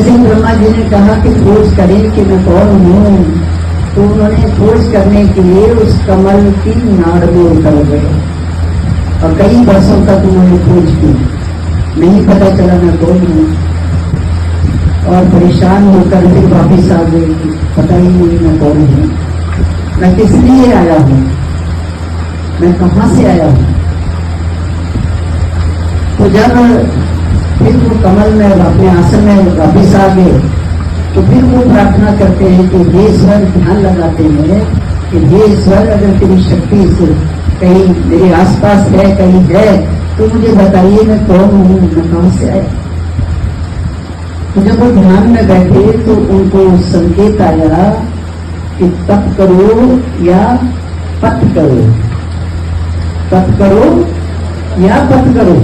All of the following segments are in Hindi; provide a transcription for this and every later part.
जैसे ब्रह्मा जी ने कहा कि खोज करें कि मैं कौन हूँ, तो उन्होंने खोज करने के लिए उस कमल की नाड़ में उतर गए और कई वर्षों तक उन्होंने खोज की, नहीं पता चला मैं कौन हूँ। और परेशान होकर फिर वापिस आ गए, पता ही नहीं मैं कौन हूँ, मैं किस लिए आया हूँ, मैं कहाँ से आया हूँ। तो जब फिर वो कमल में अपने आसन में वापिस आ गए, तो फिर वो प्रार्थना करते हैं कि हे ईश्वर, ध्यान लगाते हैं कि हे ईश्वर, अगर तेरी शक्ति से कहीं मेरे आसपास है, कहीं है, तो मुझे बताइए मैं कौन हूँ, मैं कहाँ से आया। तो जब वो ध्यान में बैठे तो उनको संकेत आया कि तप करो या पथ करो, तप करो या पथ करो।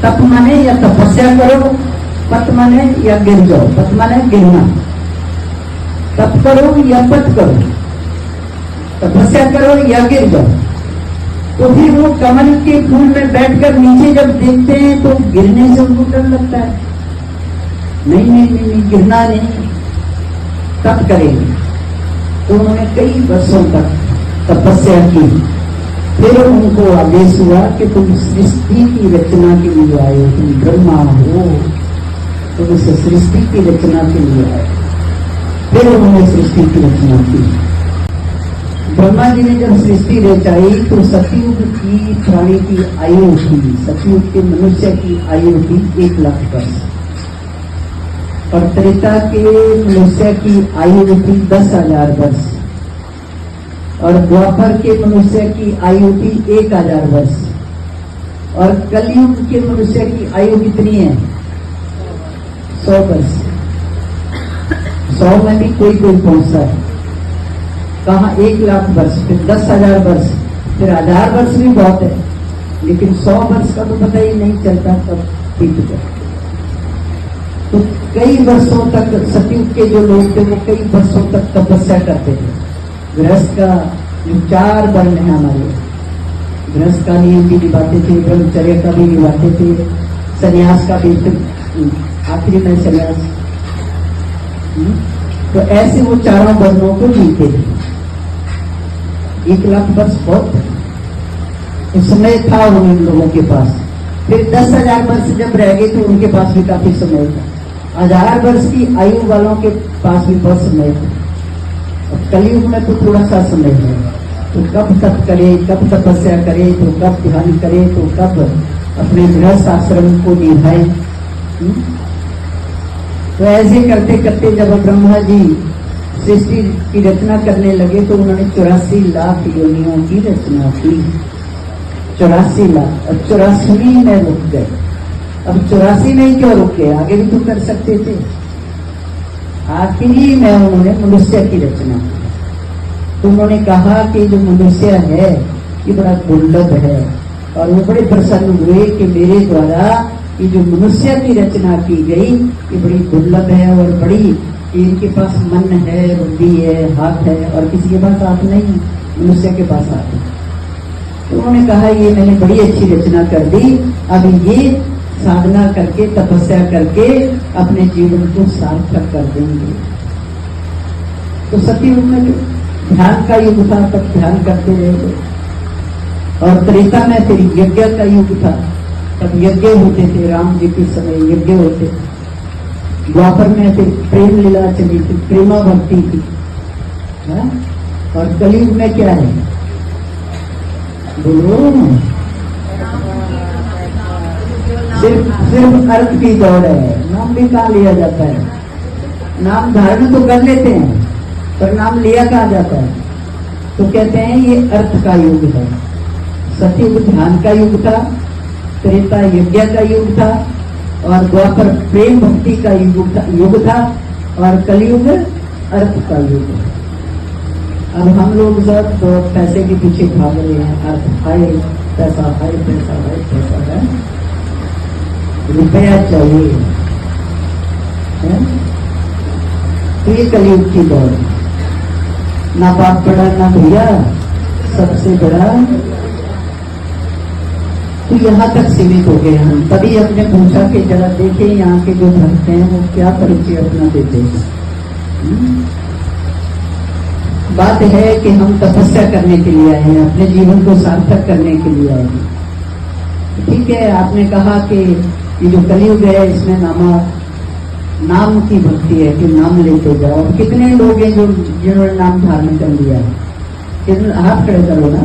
तप माने या तपस्या करो, पथ माने या गिर जाओ, पथ माने गिरना। तप करो या पथ करो, तपस्या करो या गिर जाओ। तो फिर वो कमल के फूल में बैठकर नीचे जब देखते हैं तो गिरने से उनको डर लगता है, नहीं नहीं नहीं, नहीं गिरना नहीं, तप करेंगे। तो उन्होंने कई वर्षों तक तपस्या की। फिर उनको आदेश हुआ कि तुम सृष्टि की रचना के लिए आए, तुम ब्रह्मा हो, तुम इस सृष्टि की रचना के लिए आए। फिर उन्होंने सृष्टि की रचना की। ब्रह्मा जी ने जब सृष्टि रचाई तो सतयुग की प्राणी की आयु थी, सतयुग के मनुष्य की आयु थी 1 लाख वर्ष, और त्रेता के मनुष्य की आयु थी 10,000 वर्ष, और द्वापर के मनुष्य की आयु थी 1,000 वर्ष, और कलयुग के मनुष्य की आयु कितनी है? 100 वर्ष। 100 में भी कोई कोई पहुंचता है, कहाँ 1 लाख वर्ष, फिर 10,000 वर्ष, फिर 1000 वर्ष भी बहुत है, लेकिन 100 वर्ष का तो पता ही नहीं चलता कब बीत गया। तो कई वर्षों तक सतयुग के जो लोग थे वो कई वर्षों तक तपस्या करते थे। गृहस्थ का जो 4 वर्ण है हमारे, गृहस्थ का नियम भी निभाते थे, ब्रह्मचर्य का भी निभाते थे, संन्यास का भी, आखिरी में संन्यास। तो ऐसे वो 4 वर्णों को जीते थे। 1 लाख वर्ष बहुत समय था उन लोगों के पास। फिर 10,000 वर्ष जब रह गए तो उनके पास भी काफी समय था। 1000 वर्ष की आयु वालों के पास भी बहुत समय था। अब कलयुग में तो थोड़ा सा समय है, तो कब तप करे, कब तपस्या करे, तो कब ध्यान करे, तो कब अपने गृहस्थ आश्रम को निभाए। तो ऐसे करते करते जब ब्रह्मा जी सृष्टि की रचना करने लगे तो उन्होंने 84 लाख योनियों की रचना की। 84 लाख, और 84वीं में रुक गए। अब 84 में ही क्यों रुक गए, आगे भी तो कर सकते थे। आखिरी में उन्होंने मनुष्य की रचना की। तो उन्होंने कहा कि जो मनुष्य है ये बड़ा दुर्लभ है, और वो बड़े प्रसन्न हुए कि मेरे द्वारा ये जो मनुष्य की रचना की गई ये बड़ी दुर्लभ है, और बड़ी इनके पास मन है, बुद्धि है, हाथ है, और किसी के पास हाथ नहीं, मनुष्य के पास हाथ है। तो उन्होंने कहा ये मैंने बड़ी अच्छी रचना कर दी, अब ये साधना करके, तपस्या करके अपने जीवन को सार्थक कर देंगे। तो सतयुग में ध्यान का युग था, तब ध्यान करते रहे, और त्रेता में फिर यज्ञ का युग था, तब यज्ञ होते थे, राम जी के समय यज्ञ होते थे। द्वापर में फिर प्रेम लीला चली थी, प्रेमा भक्ति थी, और कलयुग में क्या है, बोलो, सिर्फ अर्थ की दौड़ है। नाम भी कहाँ लिया जाता है, नाम धारण तो कर लेते हैं पर नाम लिया कहाँ जाता है। तो कहते हैं ये अर्थ का युग है। सतयुग ध्यान का युग था, त्रेता यज्ञ का युग था, और द्वापर प्रेम भक्ति का युग था, और कलयुग अर्थ का युग है। अब हम लोग सब तो पैसे के पीछे भाग रहे हैं, अर्थ है, पैसा है, पैसा है, पैसा है, रुपया चाहिए है? तो ये कलयुग की दौड़, ना बाप बड़ा ना भैया, सबसे बड़ा। तो यहाँ तक सीमित हो गए हम। तभी अपने पूछा कि जरा देखें यहाँ के जो भक्त हैं वो क्या परिचय अपना देते हैं। बात है कि हम तपस्या करने के लिए आए हैं, अपने जीवन को सार्थक करने के लिए आए हैं। ठीक है, आपने कहा कि ये जो कलयुग है इसमें नाम की भक्ति है कि नाम लेते जाओ। कितने लोग हैं जो जिन्होंने नाम धारण कर लिया है? कितने हाथ खड़े करो ना।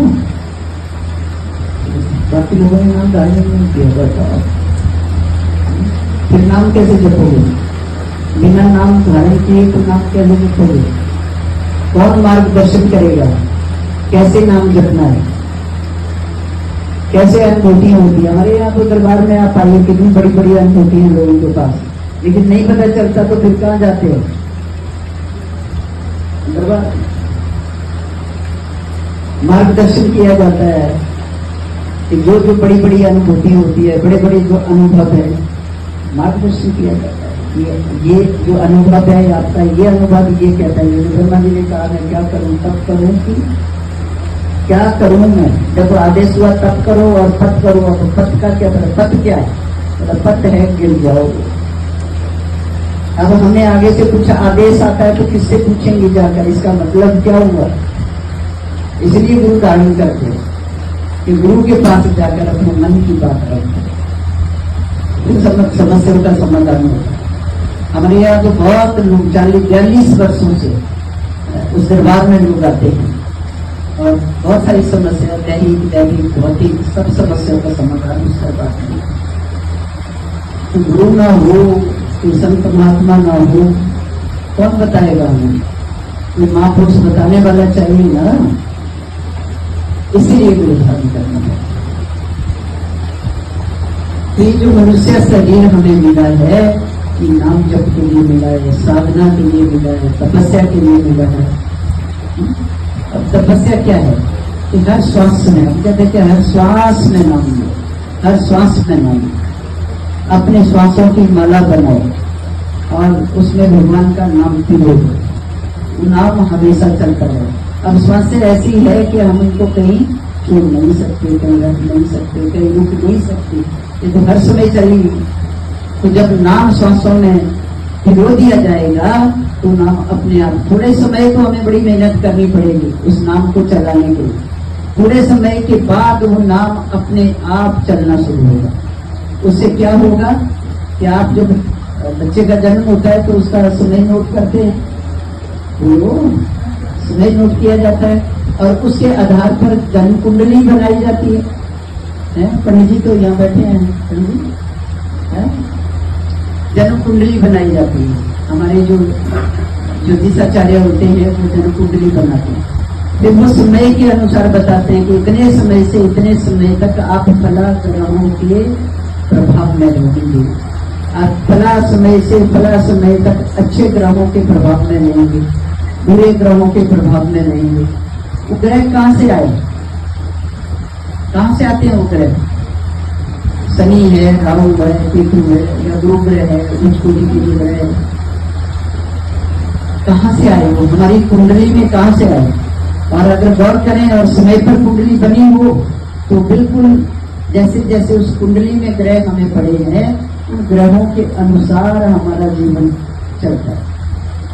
बाकी लोगों ने नाम धारण नहीं किया, बताओ फिर नाम कैसे जपोगे? बिना नाम धारण किए तो नाम कैसे जपोगे? कौन मार्गदर्शन करेगा? कैसे नाम जपना है, कैसे अनुभूति होती है? हमारे यहाँ तो दरबार में आप आइए, कितनी बड़ी बड़ी अनुभूति है लोगों के पास, लेकिन नहीं पता चलता तो फिर कहाँ जाते हो? दरबार। मार्गदर्शन किया जाता है कि जो जो बड़ी बड़ी अनुभूति होती है, बड़े बड़े जो अनुभव है, मार्गदर्शन किया जाता है। ये जो अनुभव है आपका, ये अनुभव ये कहता है, ब्रह्मा जी ने कहा मैं क्या करूं, तब करूं कि क्या करूं मैं? जब आदेश हुआ तब करो और पत करो। अब पत का क्या मतलब? पत क्या है? पत है गिर जाओगे। अब हमने आगे से पूछा, आदेश आता है तो किससे पूछेंगे जाकर, इसका मतलब क्या हुआ? इसलिए गुरु धारण करते हैं कि गुरु के पास जाकर अपने मन की बात रखते, समस्याओं का समाधान होता है। हमारे यहाँ तो बहुत लोग 40-42 वर्षों से उस दरबार में लोग आते हैं और बहुत सारी समस्या, दैहिक भौतिक सब समस्याओं का समाधान उस दरबार में। तो गुरु ना हो, कोई संत महात्मा ना हो, कौन बताएगा हमें? कोई महापुरुष बताने वाला चाहिए ना, इसीलिए गुरु धारण करना है। तो ये जो मनुष्य शरीर हमें मिला है, कि नाम जप के लिए मिला है, साधना के लिए मिला है, तपस्या के लिए मिला है। अब तपस्या क्या है कि हर श्वास में, हम कहते हैं कि हर श्वास में नाम लो, हर श्वास में नाम लो। अपने श्वासों की माला बनाओ और उसमें भगवान का नाम पिरो, नाम हमेशा चलता रहे। अब श्वासें ऐसी है कि हम इनको कहीं छोड़ नहीं सकते, कहीं रख नहीं सकते, कहीं रुक नहीं सकते, ये तो हर समय चलेगी। तो जब नाम श्वासों में पिरो दिया जाएगा तो नाम अपने आप, थोड़े समय तो हमें बड़ी मेहनत करनी पड़ेगी उस नाम को चलाने के लिए। थोड़े समय के बाद वो नाम अपने आप चलना शुरू होगा। उससे क्या होगा कि आप जब बच्चे का जन्म होता है तो उसका समय नोट करते हैं, वो समय नोट किया जाता है और उसके आधार पर जन्म कुंडली बनाई जाती है। पंडित जी तो यहाँ बैठे हैं, पंडित जी, जन्म कुंडली बनाई जाती है। हमारे जो ज्योतिषाचार्य होते हैं वो जन्म कुंडली बनाते हैं, फिर वो समय के अनुसार बताते हैं कि इतने समय से इतने समय तक आप फला ग्रहों के प्रभाव में रहेंगे, आप फला समय से फला समय तक अच्छे ग्रहों के प्रभाव में रहेंगे, बुरे ग्रहों के प्रभाव में रहेंगे। वो ग्रह कहाँ से आए, कहाँ से आते हैं वो ग्रह? शनि है, राहु है, केतु है, या गुरु ग्रह है, उच्च कोटि के ग्रह है, कहाँ से आए वो? हमारी कुंडली में कहाँ से आए? और अगर गौर करें और समय पर कुंडली बनी हो तो बिल्कुल जैसे जैसे उस कुंडली में ग्रह हमें पड़े हैं, उन ग्रहों के अनुसार हमारा जीवन चलता है।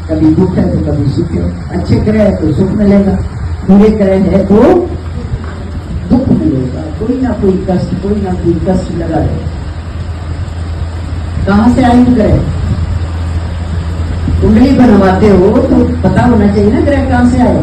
कभी दुख है तो कभी सुख है, अच्छे ग्रह है तो सुख मिलेगा, बुरे ग्रह है तो दुख मिलेगा, कोई ना कोई कष्ट लगा रहेगा। कहां से आए ग्रह? कुंडली बनवाते हो तो पता होना चाहिए ना ग्रह कहां से आए।